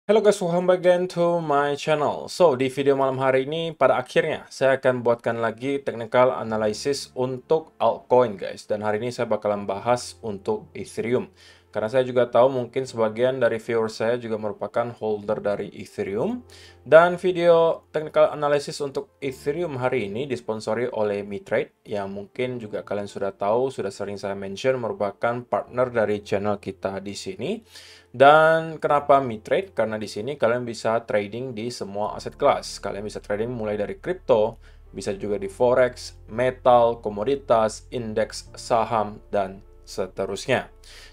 Hello guys, welcome back again to my channel. So, di video malam hari ini, pada akhirnya, saya akan buatkan lagi technical analysis untuk altcoin guys. Dan hari ini saya bakalan bahas untuk Ethereum. Karena saya juga tahu mungkin sebagian dari viewer saya juga merupakan holder dari Ethereum. Dan video technical analysis untuk Ethereum hari ini disponsori oleh MiTrade. Yang mungkin juga kalian sudah tahu, sudah sering saya mention, merupakan partner dari channel kita di sini. Dan kenapa MiTrade? Karena di sini kalian bisa trading di semua aset kelas. Kalian bisa trading mulai dari kripto, bisa juga di forex, metal, komoditas, indeks, saham, dan seterusnya.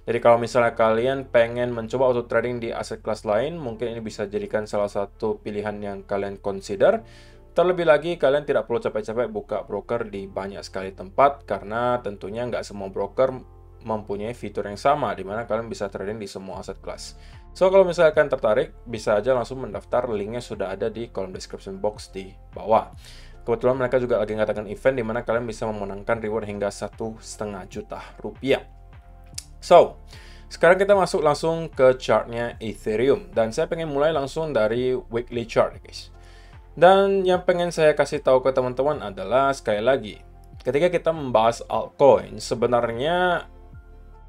Jadi kalau misalnya kalian pengen mencoba untuk trading di aset kelas lain, mungkin ini bisa jadikan salah satu pilihan yang kalian consider. Terlebih lagi, kalian tidak perlu capek-capek buka broker di banyak sekali tempat, karena tentunya nggak semua broker mempunyai fitur yang sama, di mana kalian bisa trading di semua aset kelas. So, kalau misalkan tertarik, bisa aja langsung mendaftar, linknya sudah ada di kolom description box di bawah. Kebetulan mereka juga lagi ngadakan event di mana kalian bisa memenangkan reward hingga 1,5 juta rupiah. So, sekarang kita masuk langsung ke chartnya Ethereum. Dan saya pengen mulai langsung dari weekly chart, guys. Dan yang pengen saya kasih tahu ke teman-teman adalah, sekali lagi, ketika kita membahas altcoin, sebenarnya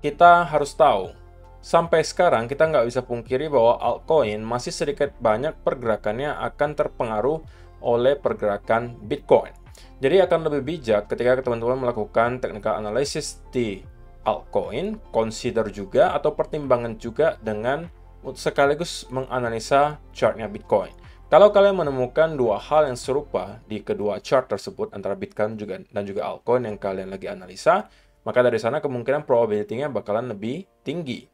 kita harus tahu, sampai sekarang kita nggak bisa pungkiri bahwa altcoin masih sedikit banyak pergerakannya akan terpengaruh oleh pergerakan Bitcoin. Jadi akan lebih bijak ketika teman-teman melakukan technical analysis di altcoin, consider juga atau pertimbangan juga dengan sekaligus menganalisa chartnya Bitcoin. Kalau kalian menemukan dua hal yang serupa di kedua chart tersebut antara Bitcoin dan juga altcoin yang kalian lagi analisa, maka dari sana kemungkinan probability-nya bakalan lebih tinggi.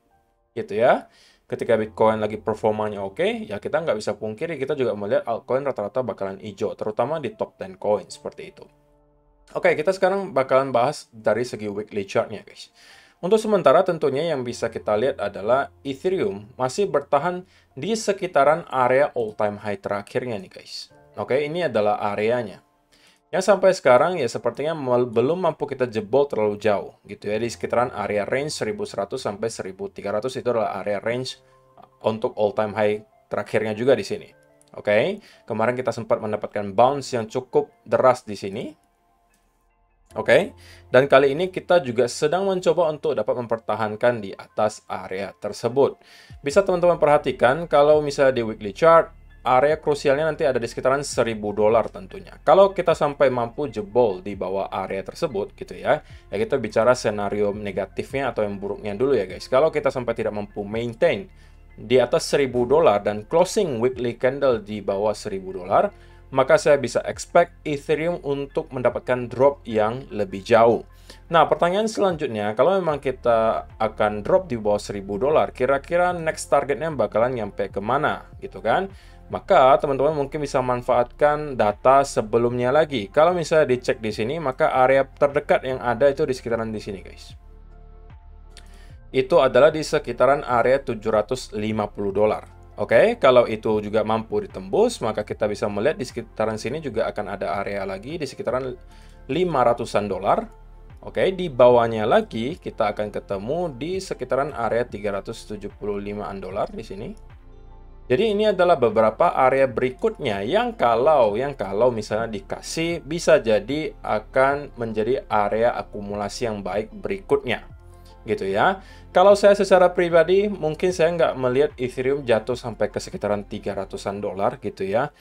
Gitu ya. Ketika Bitcoin lagi performanya oke, ya kita nggak bisa pungkiri, kita juga melihat altcoin rata-rata bakalan hijau, terutama di top 10 coin, seperti itu. Oke, kita sekarang bakalan bahas dari segi weekly chart-nya, guys. Untuk sementara tentunya yang bisa kita lihat adalah Ethereum masih bertahan di sekitaran area all-time high terakhirnya nih, guys. Oke, ini adalah areanya. Yang sampai sekarang ya sepertinya belum mampu kita jebol terlalu jauh gitu ya, di sekitaran area range 1100 sampai 1300 itu adalah area range untuk all time high terakhirnya juga di sini. Oke, kemarin kita sempat mendapatkan bounce yang cukup deras di sini. Oke, dan kali ini kita juga sedang mencoba untuk dapat mempertahankan di atas area tersebut. Bisa teman-teman perhatikan kalau misalnya di weekly chart, area krusialnya nanti ada di sekitaran $1000 tentunya. Kalau kita sampai mampu jebol di bawah area tersebut gitu ya, ya kita bicara senario negatifnya atau yang buruknya dulu ya guys. Kalau kita sampai tidak mampu maintain di atas $1000 dan closing weekly candle di bawah $1000, maka saya bisa expect Ethereum untuk mendapatkan drop yang lebih jauh. Nah, pertanyaan selanjutnya, kalau memang kita akan drop di bawah $1000, kira-kira next targetnya bakalan nyampe kemana, gitu kan? Maka teman-teman mungkin bisa manfaatkan data sebelumnya lagi. Kalau misalnya dicek di sini, maka area terdekat yang ada itu di sekitaran di sini, guys. Itu adalah di sekitaran area $750. Oke, kalau itu juga mampu ditembus, maka kita bisa melihat di sekitaran sini juga akan ada area lagi di sekitaran 500-an dolar. Oke, di bawahnya lagi kita akan ketemu di sekitaran area 375-an dolar di sini. Jadi ini adalah beberapa area berikutnya yang kalau misalnya dikasih bisa jadi akan menjadi area akumulasi yang baik berikutnya. Gitu ya. Kalau saya secara pribadi, mungkin saya nggak melihat Ethereum jatuh sampai ke sekitaran 300-an dolar gitu ya.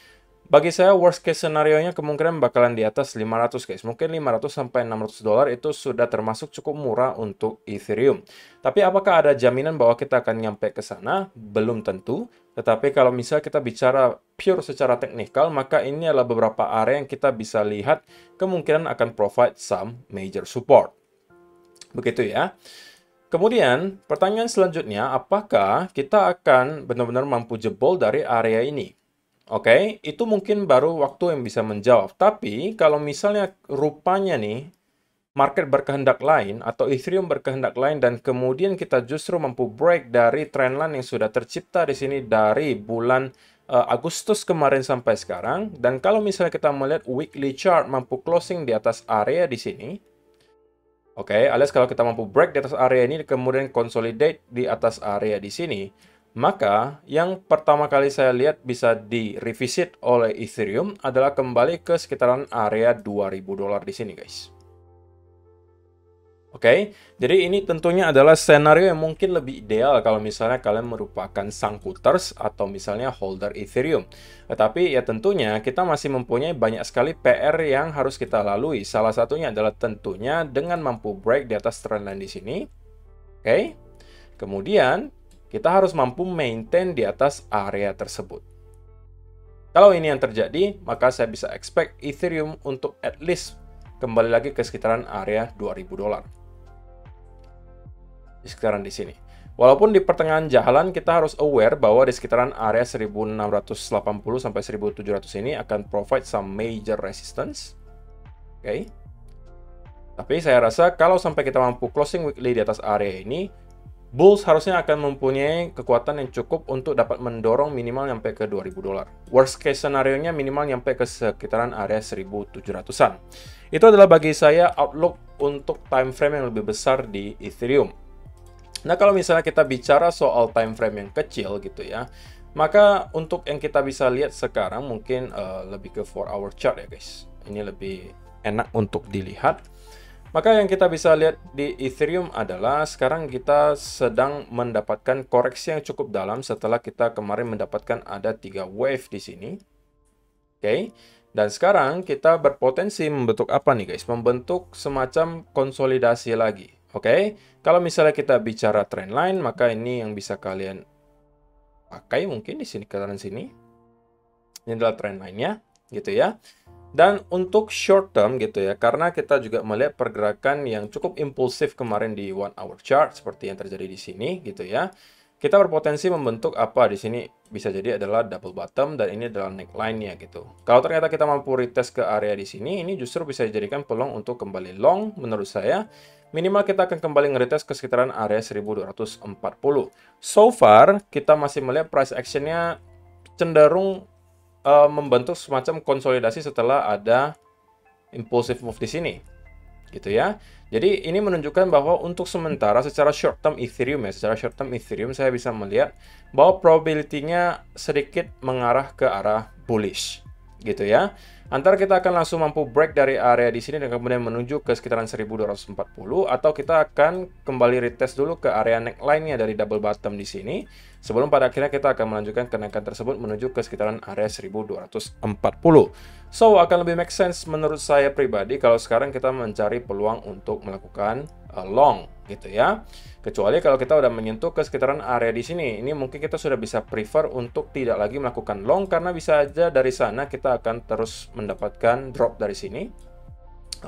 Bagi saya, worst case scenario-nya kemungkinan bakalan di atas 500 guys. Mungkin 500 sampai 600 dolar itu sudah termasuk cukup murah untuk Ethereum. Tapi apakah ada jaminan bahwa kita akan nyampe ke sana? Belum tentu. Tetapi kalau misalnya kita bicara pure secara teknikal, maka ini adalah beberapa area yang kita bisa lihat kemungkinan akan provide some major support. Begitu ya. Kemudian, pertanyaan selanjutnya, apakah kita akan benar-benar mampu jebol dari area ini? Oke, itu mungkin baru waktu yang bisa menjawab. Tapi, kalau misalnya rupanya nih, market berkehendak lain, atau Ethereum berkehendak lain, dan kemudian kita justru mampu break dari trendline yang sudah tercipta di sini dari bulan Agustus kemarin sampai sekarang, dan kalau misalnya kita melihat weekly chart mampu closing di atas area di sini, oke, alias kalau kita mampu break di atas area ini, kemudian consolidate di atas area di sini, Maka, yang pertama kali saya lihat bisa di-revisit oleh Ethereum adalah kembali ke sekitaran area $2.000 di sini, guys. Oke, jadi ini tentunya adalah skenario yang mungkin lebih ideal kalau misalnya kalian merupakan sangkuters atau misalnya holder Ethereum. Tetapi ya tentunya kita masih mempunyai banyak sekali PR yang harus kita lalui. Salah satunya adalah tentunya dengan mampu break di atas trendline di sini. Oke, kemudian kita harus mampu maintain di atas area tersebut. Kalau ini yang terjadi, maka saya bisa expect Ethereum untuk at least kembali lagi ke sekitaran area $2.000. Di sekitaran di sini. Walaupun di pertengahan jalan kita harus aware bahwa di sekitaran area 1680 sampai 1700 ini akan provide some major resistance. Oke. Tapi saya rasa kalau sampai kita mampu closing weekly di atas area ini, bulls harusnya akan mempunyai kekuatan yang cukup untuk dapat mendorong minimal sampai ke $2.000. Worst case scenario-nya minimal sampai ke sekitaran area 1700-an. Itu adalah bagi saya outlook untuk time frame yang lebih besar di Ethereum. Nah, kalau misalnya kita bicara soal time frame yang kecil gitu ya, maka untuk yang kita bisa lihat sekarang mungkin lebih ke 4-hour chart ya guys. Ini lebih enak untuk dilihat. Maka yang kita bisa lihat di Ethereum adalah sekarang kita sedang mendapatkan koreksi yang cukup dalam setelah kita kemarin mendapatkan ada 3 wave di sini. Oke. Dan sekarang kita berpotensi membentuk apa nih guys? Membentuk semacam konsolidasi lagi. Oke, kalau misalnya kita bicara trendline, maka ini yang bisa kalian pakai mungkin di sini kanan sini. Ini adalah trendline-nya, gitu ya. Dan untuk short term gitu ya, karena kita juga melihat pergerakan yang cukup impulsif kemarin di 1-hour chart seperti yang terjadi di sini, gitu ya. Kita berpotensi membentuk apa di sini bisa jadi adalah double bottom dan ini adalah neckline-nya gitu. Kalau ternyata kita mampu retest ke area di sini, ini justru bisa dijadikan peluang untuk kembali long menurut saya. Minimal kita akan kembali ngeretest ke sekitaran area 1240. So far, kita masih melihat price action-nya cenderung membentuk semacam konsolidasi setelah ada impulsive move di sini. Gitu ya. Jadi ini menunjukkan bahwa untuk sementara secara short term Ethereum ya, secara short term Ethereum saya bisa melihat bahwa probability-nya sedikit mengarah ke arah bullish. Gitu ya. Antara kita akan langsung mampu break dari area di sini dan kemudian menuju ke sekitaran 1240 atau kita akan kembali retest dulu ke area neckline-nya dari double bottom di sini sebelum pada akhirnya kita akan melanjutkan kenaikan tersebut menuju ke sekitaran area 1240. So, akan lebih make sense menurut saya pribadi kalau sekarang kita mencari peluang untuk melakukan long gitu ya. Kecuali kalau kita udah menyentuh ke sekitaran area di sini, ini mungkin kita sudah bisa prefer untuk tidak lagi melakukan long karena bisa aja dari sana kita akan terus mendapatkan drop dari sini.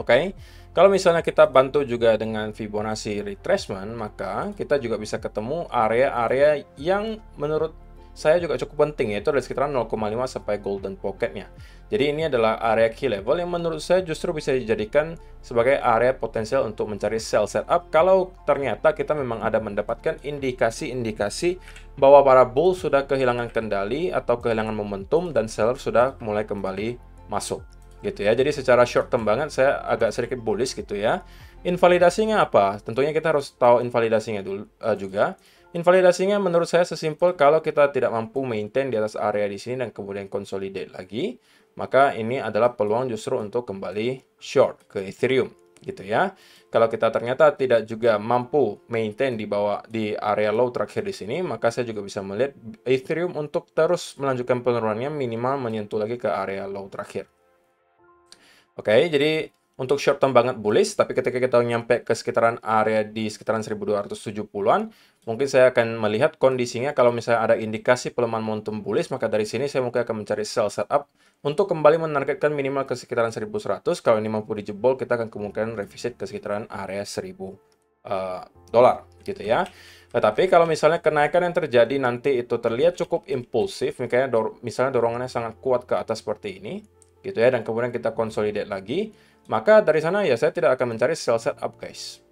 Oke. Kalau misalnya kita bantu juga dengan Fibonacci retracement, maka kita juga bisa ketemu area-area yang menurut saya juga cukup penting, yaitu dari sekitaran 0,5 sampai golden pocket-nya. Jadi ini adalah area key level yang menurut saya justru bisa dijadikan sebagai area potensial untuk mencari sell setup kalau ternyata kita memang ada mendapatkan indikasi-indikasi bahwa para bull sudah kehilangan kendali atau kehilangan momentum dan seller sudah mulai kembali masuk. Gitu ya. Jadi secara short term banget saya agak sedikit bullish gitu ya. Invalidasinya apa? Tentunya kita harus tahu invalidasinya dulu juga. Invalidasinya menurut saya sesimpel kalau kita tidak mampu maintain di atas area di sini dan kemudian consolidate lagi, maka ini adalah peluang justru untuk kembali short ke Ethereum gitu ya. Kalau kita ternyata tidak juga mampu maintain di bawah di area low terakhir di sini, maka saya juga bisa melihat Ethereum untuk terus melanjutkan penurunannya minimal menyentuh lagi ke area low terakhir. Oke, jadi untuk short term banget bullish, tapi ketika kita nyampe ke sekitaran area di sekitaran 1270-an, mungkin saya akan melihat kondisinya kalau misalnya ada indikasi pelemahan momentum bullish, maka dari sini saya mungkin akan mencari sell setup untuk kembali menargetkan minimal ke sekitaran 1100. Kalau ini mampu dijebol, kita akan kemungkinan revisit ke sekitaran area 1000 dolar gitu ya. Tetapi kalau misalnya kenaikan yang terjadi nanti itu terlihat cukup impulsif, misalnya dorongannya sangat kuat ke atas seperti ini, gitu ya, dan kemudian kita consolidate lagi, maka dari sana ya saya tidak akan mencari sell setup guys.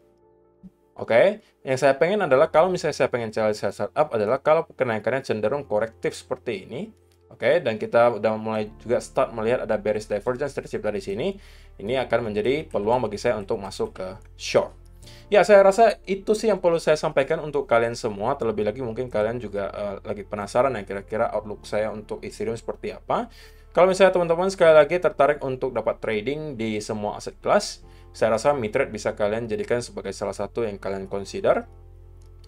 Oke, yang saya pengen adalah kalau misalnya saya pengen cari sell setup adalah kalau kenaikannya cenderung korektif seperti ini. Oke, dan kita udah mulai juga start melihat ada bearish divergence tercipta di sini. Ini akan menjadi peluang bagi saya untuk masuk ke short. Ya, saya rasa itu sih yang perlu saya sampaikan untuk kalian semua. Terlebih lagi mungkin kalian juga lagi penasaran ya kira-kira outlook saya untuk Ethereum seperti apa. Kalau misalnya teman-teman sekali lagi tertarik untuk dapat trading di semua aset kelas, saya rasa MiTrade bisa kalian jadikan sebagai salah satu yang kalian consider.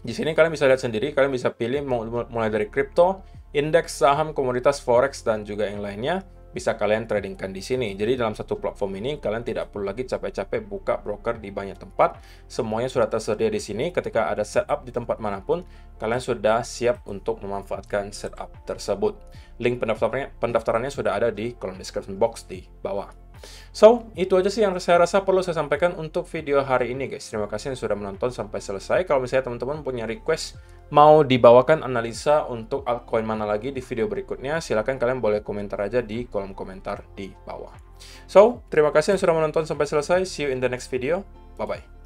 Di sini kalian bisa lihat sendiri, kalian bisa pilih mulai dari kripto, indeks, saham, komoditas, forex, dan juga yang lainnya bisa kalian tradingkan di sini. Jadi dalam satu platform ini kalian tidak perlu lagi capek-capek buka broker di banyak tempat. Semuanya sudah tersedia di sini. Ketika ada setup di tempat manapun, kalian sudah siap untuk memanfaatkan setup tersebut. Link pendaftarannya sudah ada di kolom description box di bawah. So, itu aja sih yang saya rasa perlu saya sampaikan untuk video hari ini guys. Terima kasih yang sudah menonton sampai selesai. Kalau misalnya teman-teman punya request mau dibawakan analisa untuk altcoin mana lagi di video berikutnya, silahkan kalian boleh komentar aja di kolom komentar di bawah. So, terima kasih yang sudah menonton sampai selesai. See you in the next video. Bye-bye.